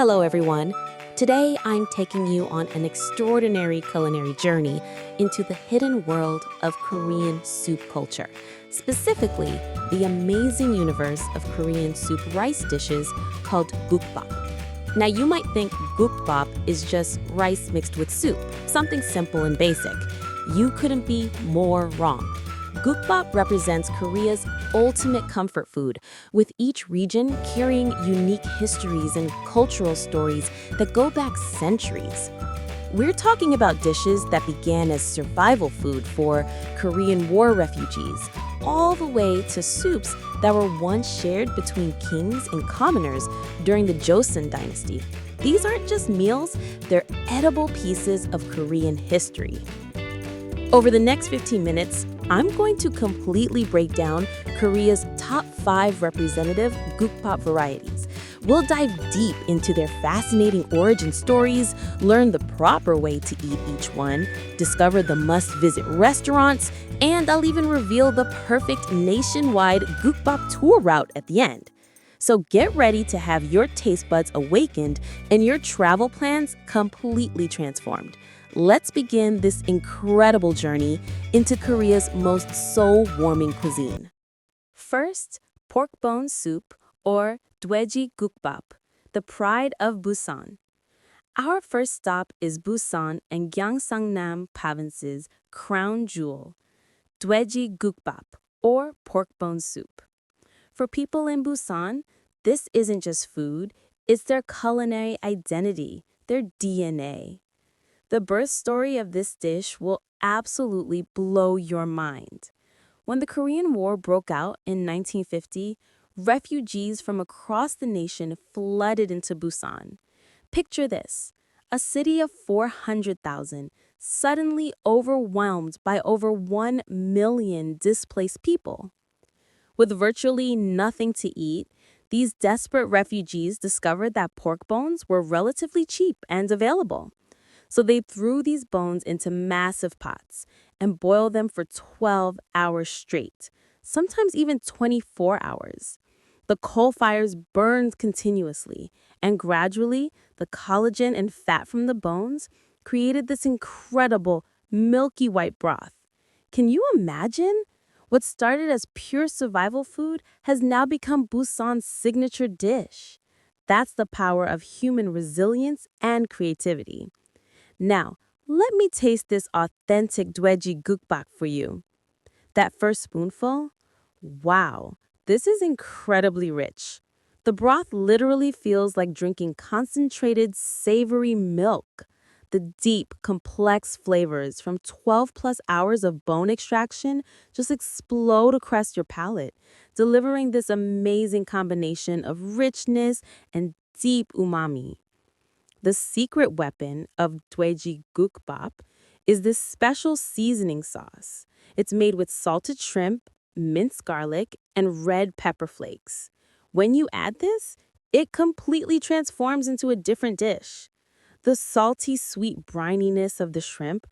Hello, everyone. Today, I'm taking you on an extraordinary culinary journey into the hidden world of Korean soup culture, specifically the amazing universe of Korean soup rice dishes called gukbap. Now, you might think gukbap is just rice mixed with soup, something simple and basic. You couldn't be more wrong. Gukbap represents Korea's ultimate comfort food, with each region carrying unique histories and cultural stories that go back centuries. We're talking about dishes that began as survival food for Korean War refugees, all the way to soups that were once shared between kings and commoners during the Joseon dynasty. These aren't just meals, they're edible pieces of Korean history. Over the next 15 minutes, I'm going to completely break down Korea's top 5 representative gukbap varieties. We'll dive deep into their fascinating origin stories, learn the proper way to eat each one, discover the must-visit restaurants, and I'll even reveal the perfect nationwide gukbap tour route at the end. So get ready to have your taste buds awakened and your travel plans completely transformed. Let's begin this incredible journey into Korea's most soul-warming cuisine. First, pork bone soup, or dwaeji gukbap, the pride of Busan. Our first stop is Busan and Gyeongsangnam province's crown jewel, dwaeji gukbap, or pork bone soup. For people in Busan, this isn't just food, it's their culinary identity, their DNA. The birth story of this dish will absolutely blow your mind. When the Korean War broke out in 1950, refugees from across the nation flooded into Busan. Picture this, a city of 400,000 suddenly overwhelmed by over 1 million displaced people. With virtually nothing to eat, these desperate refugees discovered that pork bones were relatively cheap and available. So they threw these bones into massive pots and boiled them for 12 hours straight, sometimes even 24 hours. The coal fires burned continuously, and gradually, the collagen and fat from the bones created this incredible milky white broth. Can you imagine? What started as pure survival food has now become Busan's signature dish. That's the power of human resilience and creativity. Now, let me taste this authentic dwaeji gukbap for you. That first spoonful? Wow, this is incredibly rich. The broth literally feels like drinking concentrated, savory milk. The deep, complex flavors from 12 plus hours of bone extraction just explode across your palate, delivering this amazing combination of richness and deep umami. The secret weapon of dwaeji gukbap is this special seasoning sauce. It's made with salted shrimp, minced garlic, and red pepper flakes. When you add this, it completely transforms into a different dish. The salty, sweet brininess of the shrimp,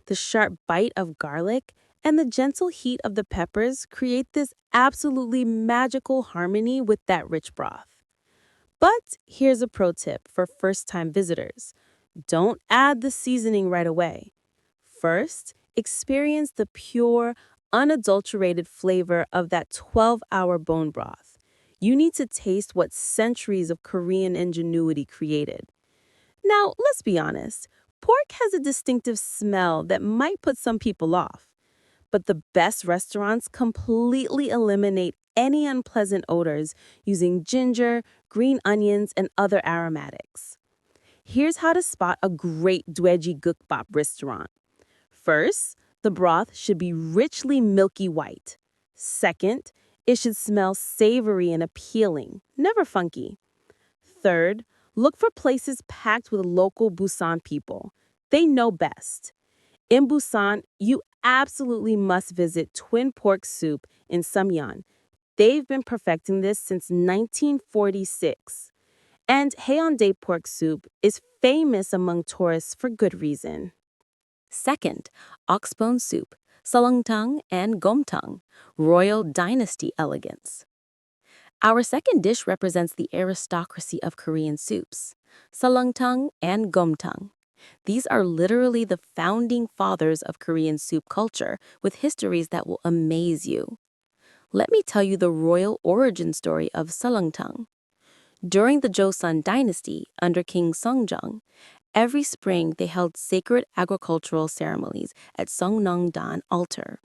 the sharp bite of garlic, and the gentle heat of the peppers create this absolutely magical harmony with that rich broth. But here's a pro tip for first-time visitors. Don't add the seasoning right away. First, experience the pure, unadulterated flavor of that 12-hour bone broth. You need to taste what centuries of Korean ingenuity created. Now, let's be honest. Pork has a distinctive smell that might put some people off. But the best restaurants completely eliminate any unpleasant odors using ginger, green onions, and other aromatics. Here's how to spot a great dwaeji gukbap restaurant. First, the broth should be richly milky white. Second, it should smell savory and appealing, never funky. Third, look for places packed with local Busan people. They know best. In Busan, you absolutely must visit Twin Pork Soup in Samyeon. They've been perfecting this since 1946. And Haeundae Pork Soup is famous among tourists for good reason. Second, oxbone soup, salongtang and gomtang, royal dynasty elegance. Our second dish represents the aristocracy of Korean soups, salangtang and gomtang. These are literally the founding fathers of Korean soup culture with histories that will amaze you. Let me tell you the royal origin story of salangtang. During the Joseon dynasty under King Seongjong, every spring they held sacred agricultural ceremonies at Seongnongdan altar.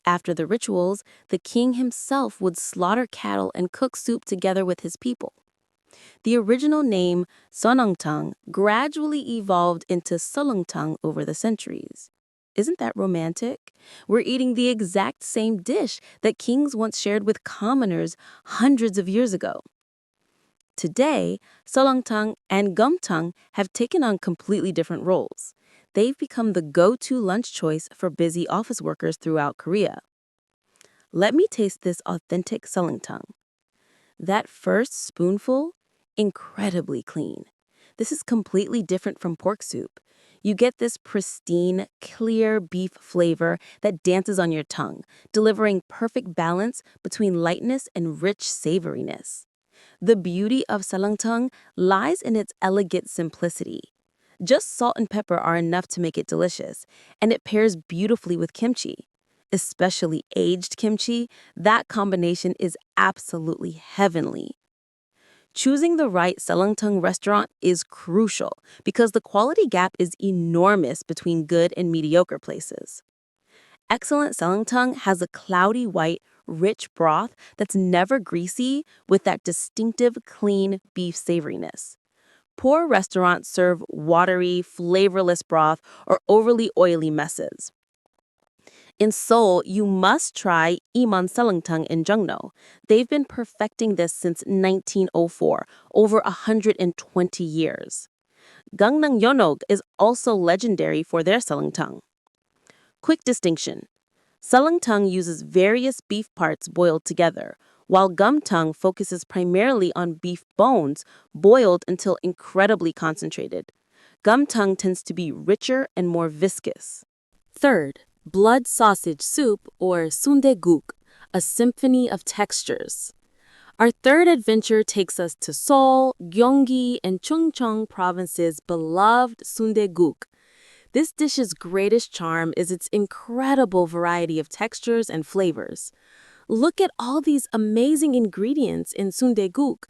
After the rituals, the king himself would slaughter cattle and cook soup together with his people. The original name, sonongtang, gradually evolved into solongtang over the centuries. Isn't that romantic? We're eating the exact same dish that kings once shared with commoners hundreds of years ago. Today, solongtang and gumtang have taken on completely different roles. They've become the go-to lunch choice for busy office workers throughout Korea. Let me taste this authentic solongtang. That first spoonful, incredibly clean. This is completely different from pork soup. You get this pristine, clear beef flavor that dances on your tongue, delivering perfect balance between lightness and rich savoriness. The beauty of salangtang lies in its elegant simplicity. Just salt and pepper are enough to make it delicious, and it pairs beautifully with kimchi. Especially aged kimchi, that combination is absolutely heavenly. Choosing the right salangtang restaurant is crucial because the quality gap is enormous between good and mediocre places. Excellent salangtang has a cloudy white, rich broth that's never greasy with that distinctive clean beef savoriness. Poor restaurants serve watery, flavorless broth or overly oily messes. In Seoul, you must try Iman Salangtang in Jongno. They've been perfecting this since 1904, over 120 years. Gangnam Yeonok is also legendary for their salangtang. Quick distinction. Salangtang uses various beef parts boiled together, while gumtang focuses primarily on beef bones boiled until incredibly concentrated. Gumtang tends to be richer and more viscous. Third, blood sausage soup or sundae-guk, a symphony of textures. Our third adventure takes us to Seoul, Gyeonggi, and Chungcheong provinces' beloved sundae-guk. This dish's greatest charm is its incredible variety of textures and flavors. Look at all these amazing ingredients in sundae-guk.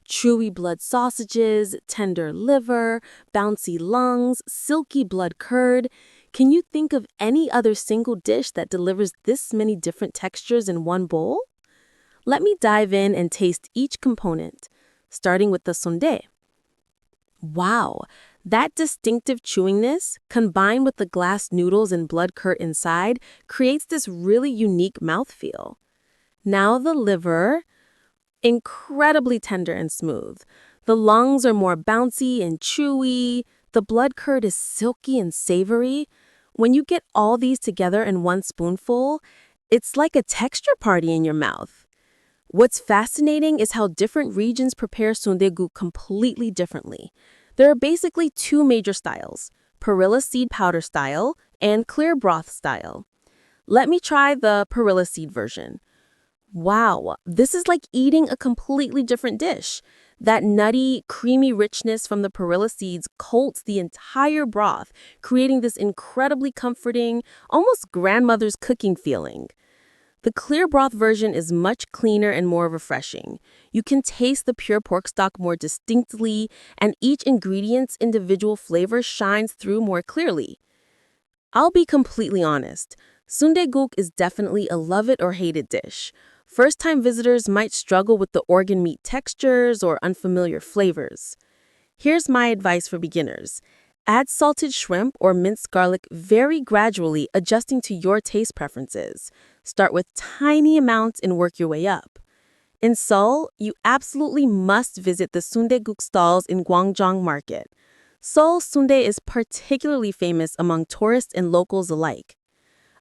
Chewy blood sausages, tender liver, bouncy lungs, silky blood curd. Can you think of any other single dish that delivers this many different textures in one bowl? Let me dive in and taste each component, starting with the sundae. Wow, that distinctive chewiness, combined with the glass noodles and blood curd inside, creates this really unique mouthfeel. Now the liver, incredibly tender and smooth. The lungs are more bouncy and chewy. The blood curd is silky and savory. When you get all these together in one spoonful, it's like a texture party in your mouth. What's fascinating is how different regions prepare sundae-guk completely differently. There are basically two major styles, perilla seed powder style and clear broth style. Let me try the perilla seed version. Wow, this is like eating a completely different dish. That nutty, creamy richness from the perilla seeds coats the entire broth, creating this incredibly comforting, almost grandmother's cooking feeling. The clear broth version is much cleaner and more refreshing. You can taste the pure pork stock more distinctly, and each ingredient's individual flavor shines through more clearly. I'll be completely honest. Sundae-guk is definitely a love it or hate it dish. First-time visitors might struggle with the organ meat textures or unfamiliar flavors. Here's my advice for beginners. Add salted shrimp or minced garlic very gradually, adjusting to your taste preferences. Start with tiny amounts and work your way up. In Seoul, you absolutely must visit the sundae-guk stalls in Gwangjang Market. Seoul sundae is particularly famous among tourists and locals alike.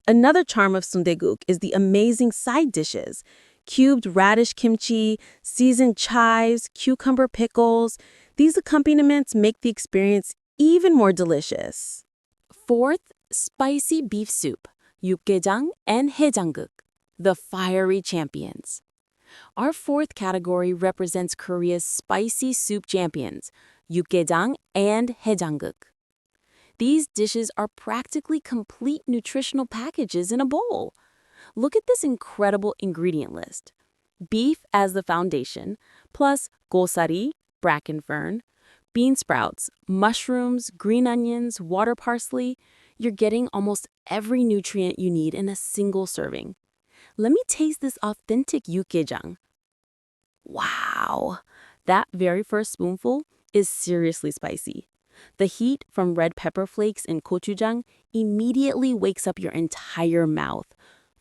Another charm of sundae-guk is the amazing side dishes. Cubed radish kimchi, seasoned chives, cucumber pickles. These accompaniments make the experience even more delicious. Fourth, spicy beef soup, 육개장 and haejanguk, the fiery champions. Our fourth category represents Korea's spicy soup champions, 육개장 and haejanguk. These dishes are practically complete nutritional packages in a bowl. Look at this incredible ingredient list. Beef as the foundation, plus gosari, bracken fern, bean sprouts, mushrooms, green onions, water parsley. You're getting almost every nutrient you need in a single serving. Let me taste this authentic 육개장. Wow! That very first spoonful is seriously spicy. The heat from red pepper flakes and gochujang immediately wakes up your entire mouth,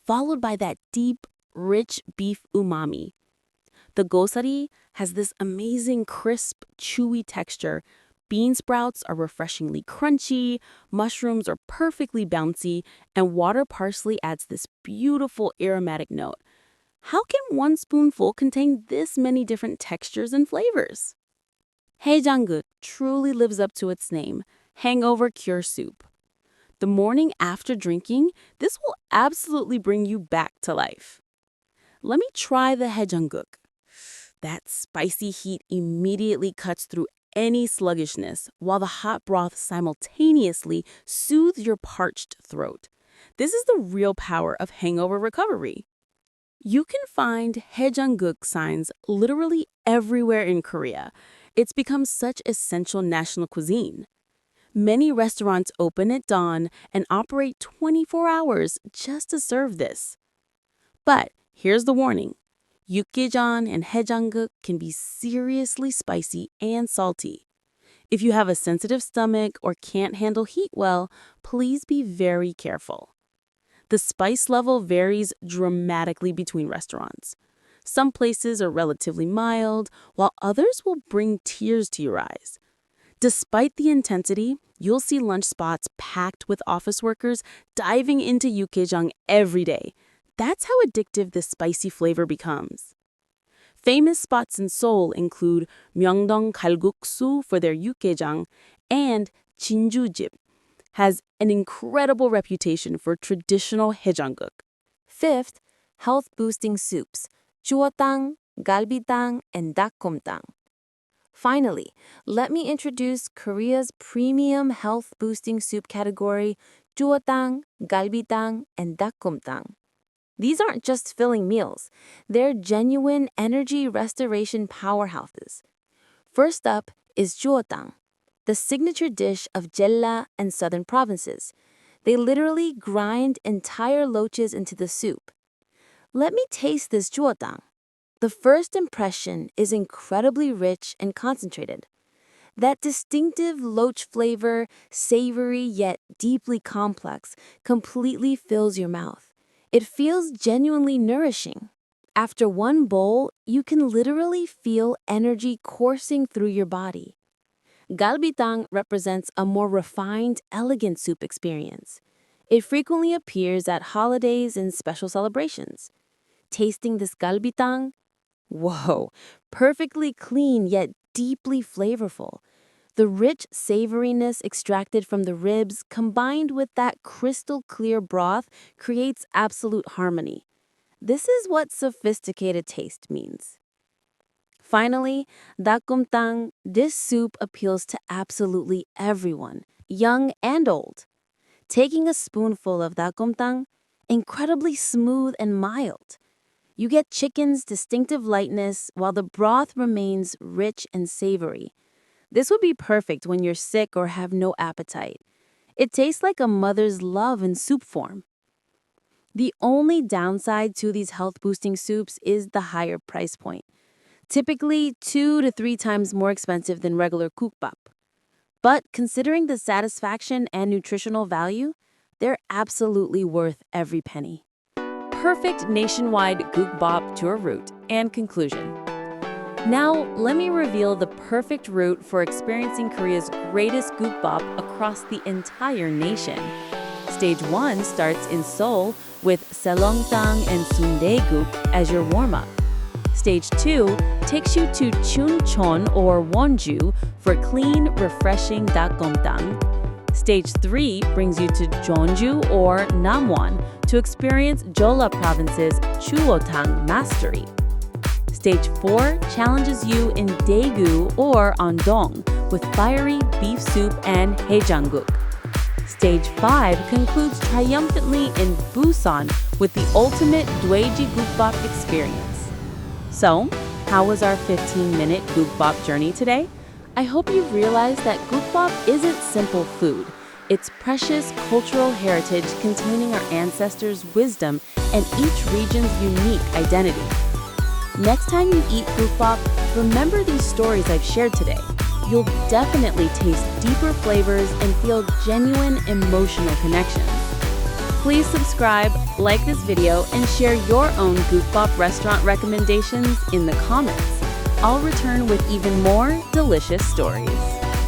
followed by that deep, rich beef umami. The gosari has this amazing crisp, chewy texture. Bean sprouts are refreshingly crunchy, mushrooms are perfectly bouncy, and water parsley adds this beautiful aromatic note. How can one spoonful contain this many different textures and flavors? Haejanguk truly lives up to its name, hangover cure soup. The morning after drinking, this will absolutely bring you back to life. Let me try the haejanguk. That spicy heat immediately cuts through any sluggishness, while the hot broth simultaneously soothes your parched throat. This is the real power of hangover recovery. You can find haejanguk signs literally everywhere in Korea. It's become such essential national cuisine. Many restaurants open at dawn and operate 24 hours just to serve this. But here's the warning. 육개장 and haejanguk can be seriously spicy and salty. If you have a sensitive stomach or can't handle heat well, please be very careful. The spice level varies dramatically between restaurants. Some places are relatively mild, while others will bring tears to your eyes. Despite the intensity, you'll see lunch spots packed with office workers diving into 육개장 every day. That's how addictive this spicy flavor becomes. Famous spots in Seoul include Myeongdong Galguksu for their 육개장 and Jinjujip has an incredible reputation for traditional haejanguk. Fifth, health-boosting soups, 주어탕, 갈비탕, and dakgomtang. Finally, let me introduce Korea's premium health-boosting soup category, 주어탕, 갈비탕, and dakgomtang. These aren't just filling meals. They're genuine energy restoration powerhouses. First up is 주어탕, the signature dish of Jeolla and southern provinces. They literally grind entire loaches into the soup. Let me taste this 주어탕. The first impression is incredibly rich and concentrated. That distinctive loach flavor, savory yet deeply complex, completely fills your mouth. It feels genuinely nourishing. After one bowl, you can literally feel energy coursing through your body. Galbitang represents a more refined, elegant soup experience. It frequently appears at holidays and special celebrations. Tasting this galbitang, whoa, perfectly clean yet deeply flavorful. The rich savoriness extracted from the ribs combined with that crystal clear broth creates absolute harmony. This is what sophisticated taste means. Finally, dakgomtang, this soup appeals to absolutely everyone, young and old. Taking a spoonful of dakgomtang, incredibly smooth and mild. You get chicken's distinctive lightness while the broth remains rich and savory. This would be perfect when you're sick or have no appetite. It tastes like a mother's love in soup form. The only downside to these health-boosting soups is the higher price point. Typically 2 to 3 times more expensive than regular 국밥. But considering the satisfaction and nutritional value, they're absolutely worth every penny. Perfect nationwide 국밥 tour route and conclusion. Now, let me reveal the perfect route for experiencing Korea's greatest 국밥 across the entire nation. Stage 1 starts in Seoul with seolleongtang and sundae-guk as your warm-up. Stage 2 takes you to Chuncheon or Wonju for clean, refreshing dakgomtang. Stage 3 brings you to Jeonju or Namwon to experience Jeolla Province's chuotang mastery. Stage 4 challenges you in Daegu or Andong with fiery beef soup and haejanguk. Stage 5 concludes triumphantly in Busan with the ultimate Dwaeji Gukbap experience. So, how was our 15-minute Gukbap journey today? I hope you've realized that Gukbap isn't simple food. It's precious cultural heritage containing our ancestors' wisdom and each region's unique identity. Next time you eat Gukbap, remember these stories I've shared today. You'll definitely taste deeper flavors and feel genuine emotional connections. Please subscribe, like this video, and share your own Gukbap restaurant recommendations in the comments. I'll return with even more delicious stories.